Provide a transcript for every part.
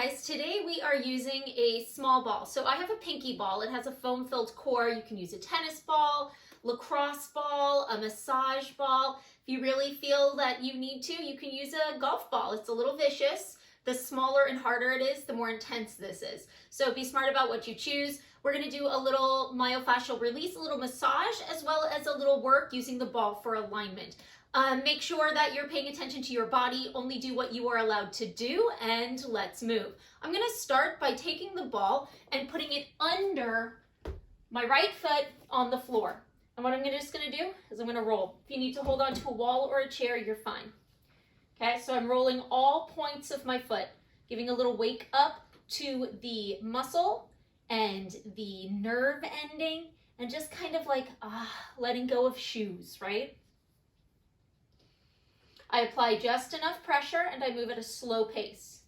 guys, today we are using a small ball. So I have a pinky ball. It has a foam-filled core. You can use a tennis ball, lacrosse ball, a massage ball. If you really feel that you need to, you can use a golf ball. It's a little vicious. The smaller and harder it is, the more intense this is. So be smart about what you choose. We're going to do a little myofascial release, a little massage, as well as a little work using the ball for alignment. Make sure that you're paying attention to your body, only do what you are allowed to do, and let's move. I'm going to start by taking the ball and putting it under my right foot on the floor. And what I'm just going to do is I'm going to roll. If you need to hold on to a wall or a chair, you're fine. Okay, so I'm rolling all points of my foot, giving a little wake up to the muscle and the nerve ending, and just kind of like letting go of shoes, right? I apply just enough pressure and I move at a slow pace.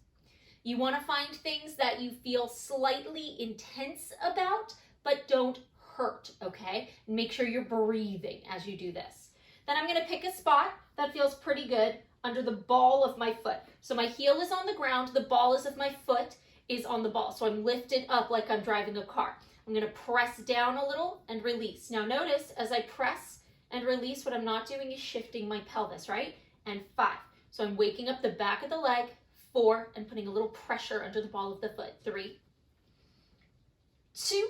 You want to find things that you feel slightly intense about, but don't hurt, okay? And make sure you're breathing as you do this. Then I'm going to pick a spot that feels pretty good under the ball of my foot. So my heel is on the ground, the ball is of my foot is on the ball. So I'm lifted up like I'm driving a car. I'm going to press down a little and release. Now notice as I press and release, what I'm not doing is shifting my pelvis, right? And 5. So I'm waking up the back of the leg. 4, and putting a little pressure under the ball of the foot. 3, 2,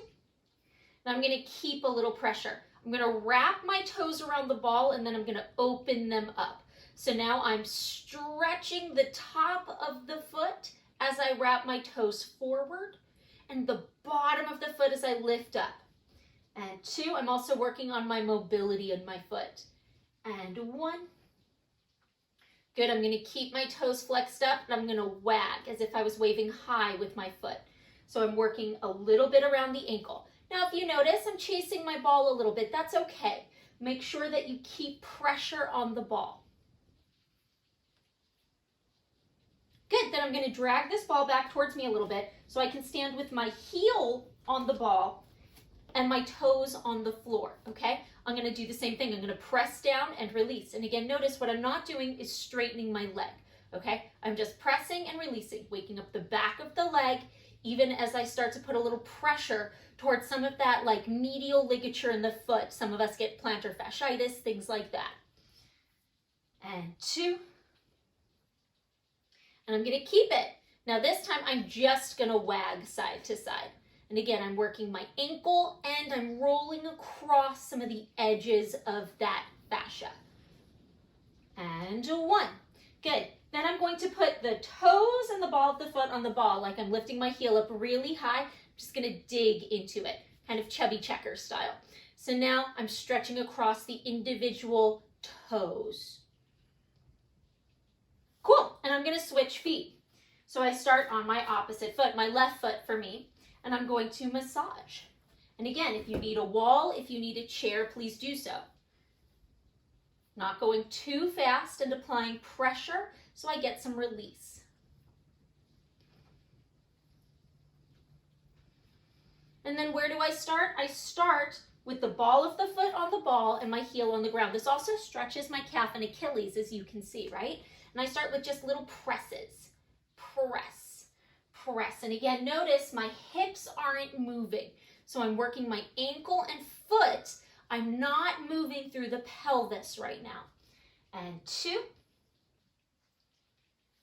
and I'm going to keep a little pressure. I'm going to wrap my toes around the ball and then I'm going to open them up. So now I'm stretching the top of the foot as I wrap my toes forward and the bottom of the foot as I lift up. And 2, I'm also working on my mobility in my foot. And 1. Good, I'm going to keep my toes flexed up and I'm going to wag as if I was waving high with my foot. So I'm working a little bit around the ankle. Now if you notice, I'm chasing my ball a little bit. That's okay. Make sure that you keep pressure on the ball. Good, then I'm going to drag this ball back towards me a little bit so I can stand with my heel on the ball and my toes on the floor, okay? I'm going to do the same thing. I'm going to press down and release. And again, notice what I'm not doing is straightening my leg, okay? I'm just pressing and releasing, waking up the back of the leg, even as I start to put a little pressure towards some of that like medial ligature in the foot. Some of us get plantar fasciitis, things like that. And 2. And I'm going to keep it. Now this time I'm just going to wag side to side. And again, I'm working my ankle and I'm rolling across some of the edges of that fascia. And 1. Good. Then I'm going to put the toes and the ball of the foot on the ball like I'm lifting my heel up really high. I'm just going to dig into it, kind of chubby checker style. So now I'm stretching across the individual toes. Cool. And I'm going to switch feet. So I start on my opposite foot, my left foot for me. And I'm going to massage. And again, if you need a wall, if you need a chair, please do so. Not going too fast and applying pressure so I get some release. And then where do I start? I start with the ball of the foot on the ball and my heel on the ground. This also stretches my calf and Achilles, as you can see, right? And I start with just little presses. Press. And again, notice my hips aren't moving. So I'm working my ankle and foot. I'm not moving through the pelvis right now. And 2.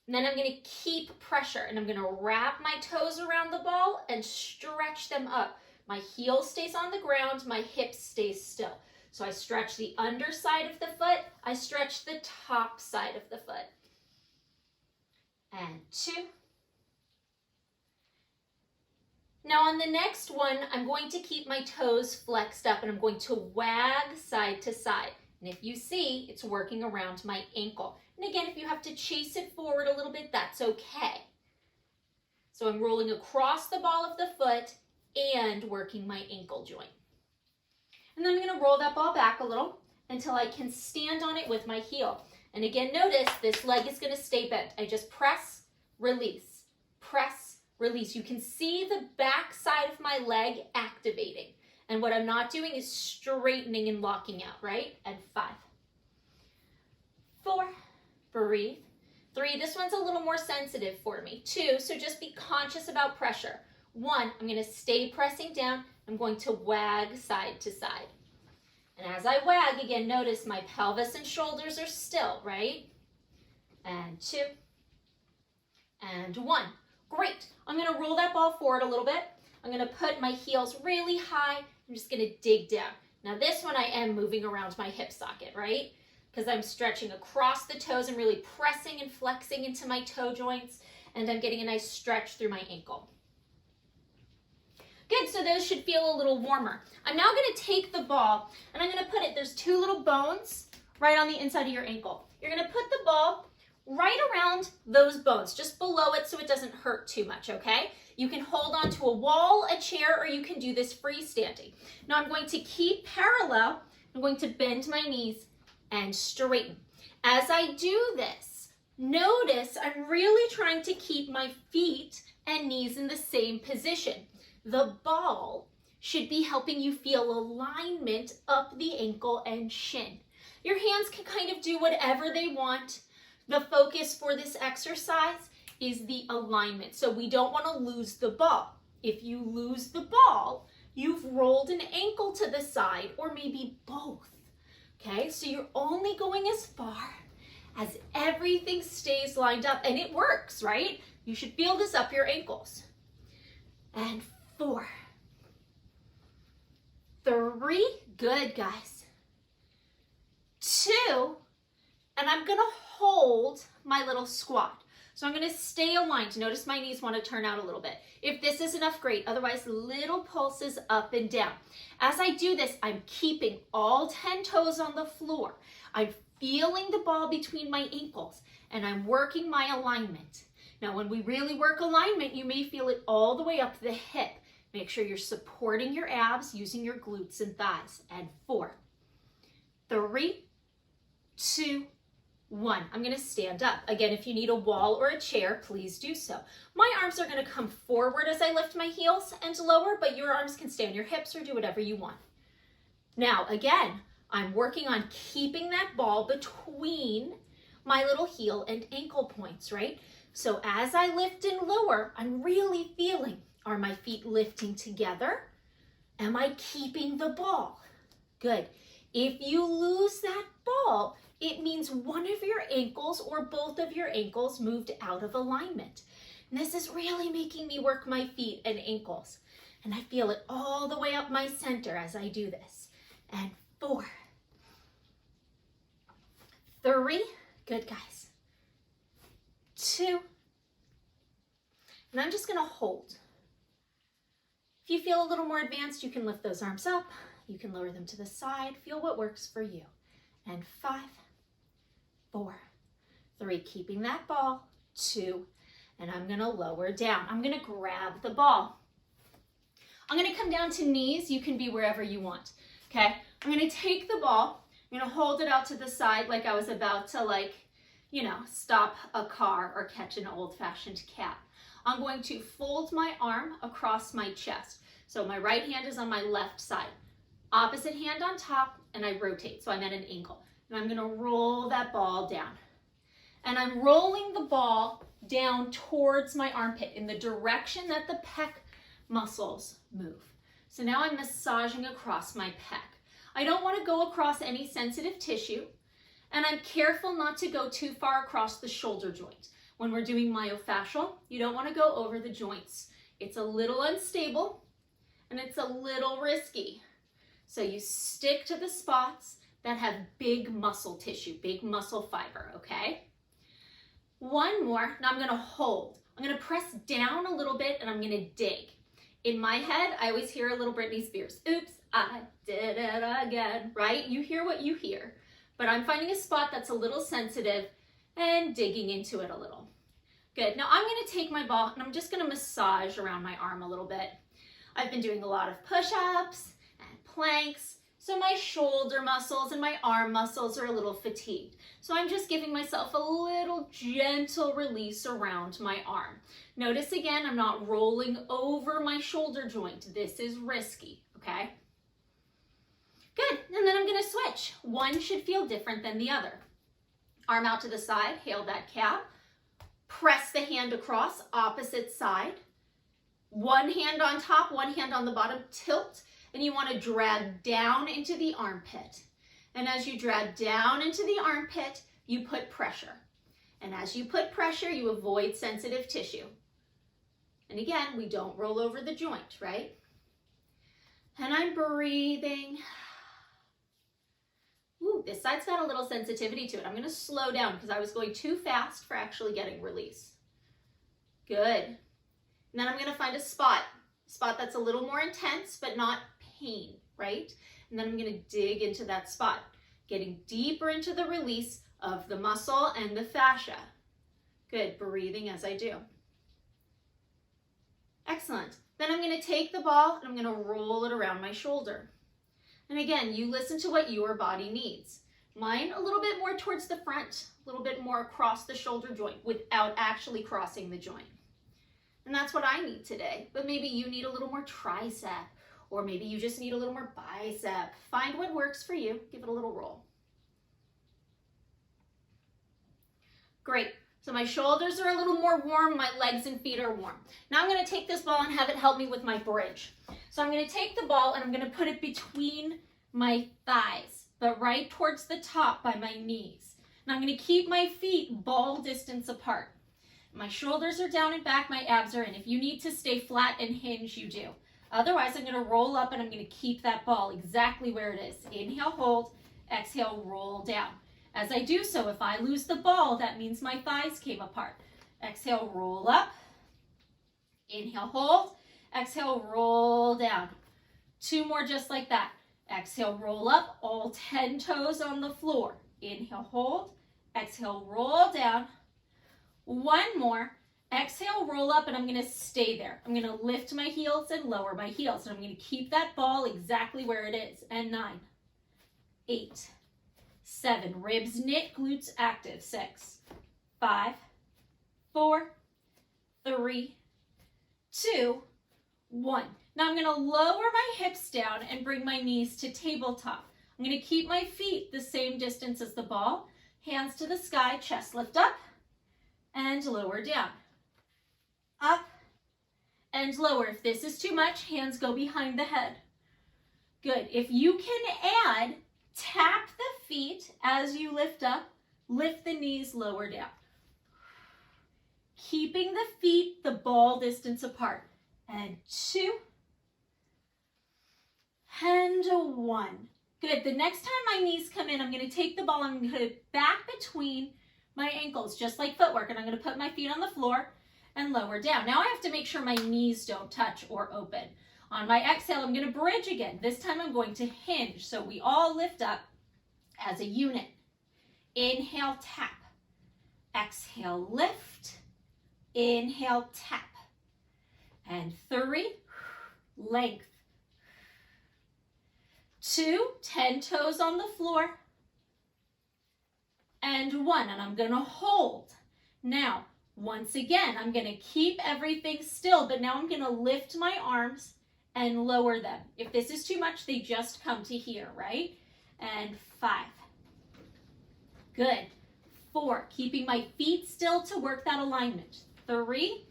And then I'm going to keep pressure and I'm going to wrap my toes around the ball and stretch them up. My heel stays on the ground, my hips stay still. So I stretch the underside of the foot, I stretch the top side of the foot. And 2. Now on the next one, I'm going to keep my toes flexed up and I'm going to wag side to side. And if you see, it's working around my ankle. And again, if you have to chase it forward a little bit, that's okay. So I'm rolling across the ball of the foot and working my ankle joint. And then I'm going to roll that ball back a little until I can stand on it with my heel. And again, notice this leg is going to stay bent. I just press, release, press, release. You can see the back side of my leg activating. And what I'm not doing is straightening and locking out, right? And 5, 4, breathe, 3, this one's a little more sensitive for me. 2, so just be conscious about pressure. 1, I'm going to stay pressing down. I'm going to wag side to side. And as I wag, again, notice my pelvis and shoulders are still, right? And 2, and 1. Great. I'm going to roll that ball forward a little bit. I'm going to put my heels really high. I'm just going to dig down. Now this one I am moving around my hip socket, right? Because I'm stretching across the toes and really pressing and flexing into my toe joints, and I'm getting a nice stretch through my ankle. Good, so those should feel a little warmer. I'm now going to take the ball and I'm going to put it, there's 2 little bones right on the inside of your ankle. You're going to put the ball right around those bones, just below it so it doesn't hurt too much, okay? You can hold on to a wall, a chair, or you can do this freestanding. Now I'm going to keep parallel. I'm going to bend my knees and straighten. As I do this, notice I'm really trying to keep my feet and knees in the same position. The ball should be helping you feel alignment up the ankle and shin. Your hands can kind of do whatever they want. The focus for this exercise is the alignment. So we don't want to lose the ball. If you lose the ball, you've rolled an ankle to the side or maybe both. Okay, so you're only going as far as everything stays lined up, and it works, right? You should feel this up your ankles. And 4, 3, good guys. 2, and I'm gonna hold my little squat. So I'm gonna stay aligned. Notice my knees wanna turn out a little bit. If this is enough, great. Otherwise, little pulses up and down. As I do this, I'm keeping all 10 toes on the floor. I'm feeling the ball between my ankles, and I'm working my alignment. Now, when we really work alignment, you may feel it all the way up the hip. Make sure you're supporting your abs using your glutes and thighs. And 4, 3, 2, 1. I'm going to stand up. Again, if you need a wall or a chair, please do so. My arms are going to come forward as I lift my heels and lower, but your arms can stay on your hips or do whatever you want. Now, again, I'm working on keeping that ball between my little heel and ankle points, right? So as I lift and lower, I'm really feeling, are my feet lifting together? Am I keeping the ball? Good. If you lose that ball, it means one of your ankles or both of your ankles moved out of alignment. And this is really making me work my feet and ankles. And I feel it all the way up my center as I do this. And 4, 3, good guys. 2, and I'm just gonna hold. If you feel a little more advanced, you can lift those arms up. You can lower them to the side. Feel what works for you. And 5, 4, 3, keeping that ball. 2, and I'm gonna lower down. I'm gonna grab the ball. I'm gonna come down to knees. You can be wherever you want, okay? I'm gonna take the ball. I'm gonna hold it out to the side like I was about to stop a car or catch an old-fashioned cat. I'm going to fold my arm across my chest. So my right hand is on my left side. Opposite hand on top, and I rotate, so I'm at an angle. And I'm gonna roll that ball down. And I'm rolling the ball down towards my armpit in the direction that the pec muscles move. So now I'm massaging across my pec. I don't wanna go across any sensitive tissue, and I'm careful not to go too far across the shoulder joint. When we're doing myofascial, you don't wanna go over the joints. It's a little unstable, and it's a little risky. So you stick to the spots that have big muscle tissue, big muscle fiber, okay? One more, now I'm gonna hold. I'm gonna press down a little bit and I'm gonna dig. In my head, I always hear a little Britney Spears. Oops, I did it again, right? You hear what you hear, but I'm finding a spot that's a little sensitive and digging into it a little. Good, now I'm gonna take my ball and I'm just gonna massage around my arm a little bit. I've been doing a lot of push-ups and planks, so my shoulder muscles and my arm muscles are a little fatigued. So I'm just giving myself a little gentle release around my arm. Notice again, I'm not rolling over my shoulder joint. This is risky, okay? Good, and then I'm gonna switch. One should feel different than the other. Arm out to the side, hail that cap. Press the hand across, opposite side. One hand on top, one hand on the bottom, tilt, and you want to drag down into the armpit. And as you drag down into the armpit, you put pressure. And as you put pressure, you avoid sensitive tissue. And again, we don't roll over the joint, right? And I'm breathing. Ooh, this side's got a little sensitivity to it. I'm going to slow down because I was going too fast for actually getting release. Good. And then I'm going to find a spot that's a little more intense, but not pain, right? And then I'm going to dig into that spot, getting deeper into the release of the muscle and the fascia. Good. Breathing as I do. Excellent. Then I'm going to take the ball and I'm going to roll it around my shoulder. And again, you listen to what your body needs. Mine a little bit more towards the front, a little bit more across the shoulder joint without actually crossing the joint. And that's what I need today. But maybe you need a little more tricep, or maybe you just need a little more bicep. Find what works for you. Give it a little roll. Great. So my shoulders are a little more warm, my legs and feet are warm. Now I'm going to take this ball and have it help me with my bridge. So I'm going to take the ball and I'm going to put it between my thighs, but right towards the top by my knees. And I'm going to keep my feet ball distance apart. My shoulders are down and back, my abs are in. If you need to stay flat and hinge, you do. Otherwise, I'm going to roll up and I'm going to keep that ball exactly where it is. Inhale, hold, exhale, roll down. As I do so, if I lose the ball, that means my thighs came apart. Exhale, roll up. Inhale, hold. Exhale, roll down. 2 more just like that. Exhale, roll up. All 10 toes on the floor. Inhale, hold. Exhale, roll down. 1 more. Exhale, roll up, and I'm going to stay there. I'm going to lift my heels and lower my heels, and I'm going to keep that ball exactly where it is. And 9, 8, 7, ribs knit, glutes active. 6, 5, 4, 3, 2, 1. Now I'm going to lower my hips down and bring my knees to tabletop. I'm going to keep my feet the same distance as the ball. Hands to the sky, chest lift up and lower down. Up and lower. If this is too much, hands go behind the head. Good. If you can add, tap the feet as you lift up, lift the knees, lower down. Keeping the feet the ball distance apart. And 2, and 1. Good. The next time my knees come in, I'm going to take the ball and I'm going to put it back between my ankles, just like footwork, and I'm going to put my feet on the floor and lower down. Now I have to make sure my knees don't touch or open. On my exhale, I'm going to bridge again. This time I'm going to hinge, so we all lift up as a unit. Inhale, tap. Exhale, lift. Inhale, tap. And 3, length. 2, 10 toes on the floor. And 1, and I'm going to hold. Now, once again, I'm going to keep everything still, but now I'm going to lift my arms and lower them. If this is too much, they just come to here, right? And 5. Good. 4, keeping my feet still to work that alignment. 3,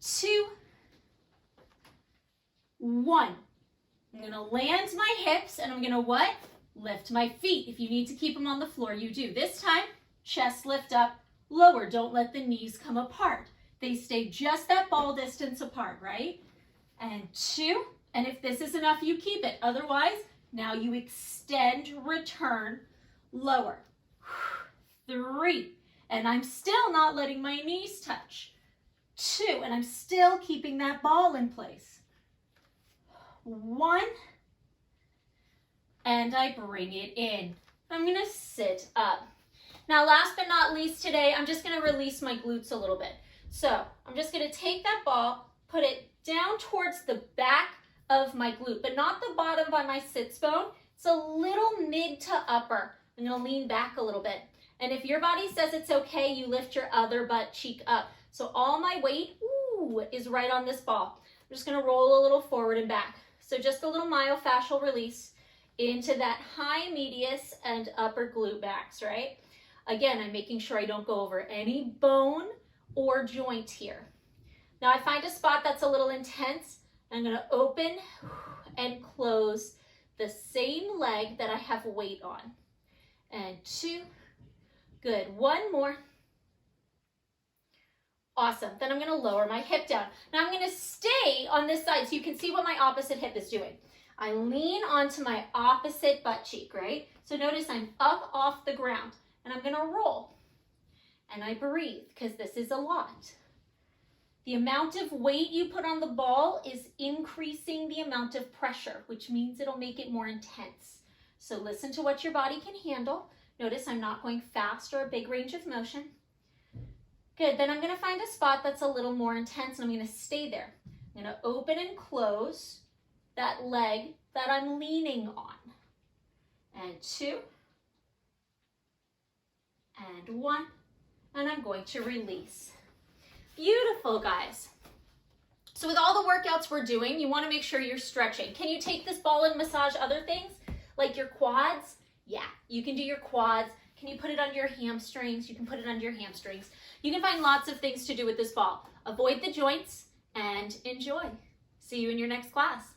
2, 1. I'm going to land my hips and I'm going to what? Lift my feet. If you need to keep them on the floor, you do. This time, chest lift up, lower. Don't let the knees come apart. They stay just that ball distance apart, right? And 2, and if this is enough, you keep it. Otherwise, now you extend, return, lower. 3, and I'm still not letting my knees touch. 2, and I'm still keeping that ball in place. 1, and I bring it in. I'm going to sit up. Now, last but not least today, I'm just going to release my glutes a little bit. So I'm just going to take that ball, put it down towards the back of my glute, but not the bottom by my sits bone. It's a little mid to upper. I'm going to lean back a little bit. And if your body says it's okay, you lift your other butt cheek up. So all my weight is right on this ball. I'm just going to roll a little forward and back. So just a little myofascial release into that high medius and upper glute backs, right? Again, I'm making sure I don't go over any bone or joint here. Now I find a spot that's a little intense. I'm going to open and close the same leg that I have weight on. And 2. Good. 1 more. Awesome. Then I'm going to lower my hip down. Now I'm going to stay on this side so you can see what my opposite hip is doing. I lean onto my opposite butt cheek, right? So notice I'm up off the ground and I'm going to roll. And I breathe because this is a lot. The amount of weight you put on the ball is increasing the amount of pressure, which means it'll make it more intense. So listen to what your body can handle. Notice I'm not going fast or a big range of motion. Good, then I'm going to find a spot that's a little more intense and I'm going to stay there. I'm going to open and close that leg that I'm leaning on. And 2. And 1. And I'm going to release. Beautiful, guys. So with all the workouts we're doing, you want to make sure you're stretching. Can you take this ball and massage other things? Like your quads? Yeah, you can do your quads. Can you put it under your hamstrings? You can put it under your hamstrings. You can find lots of things to do with this ball. Avoid the joints and enjoy. See you in your next class.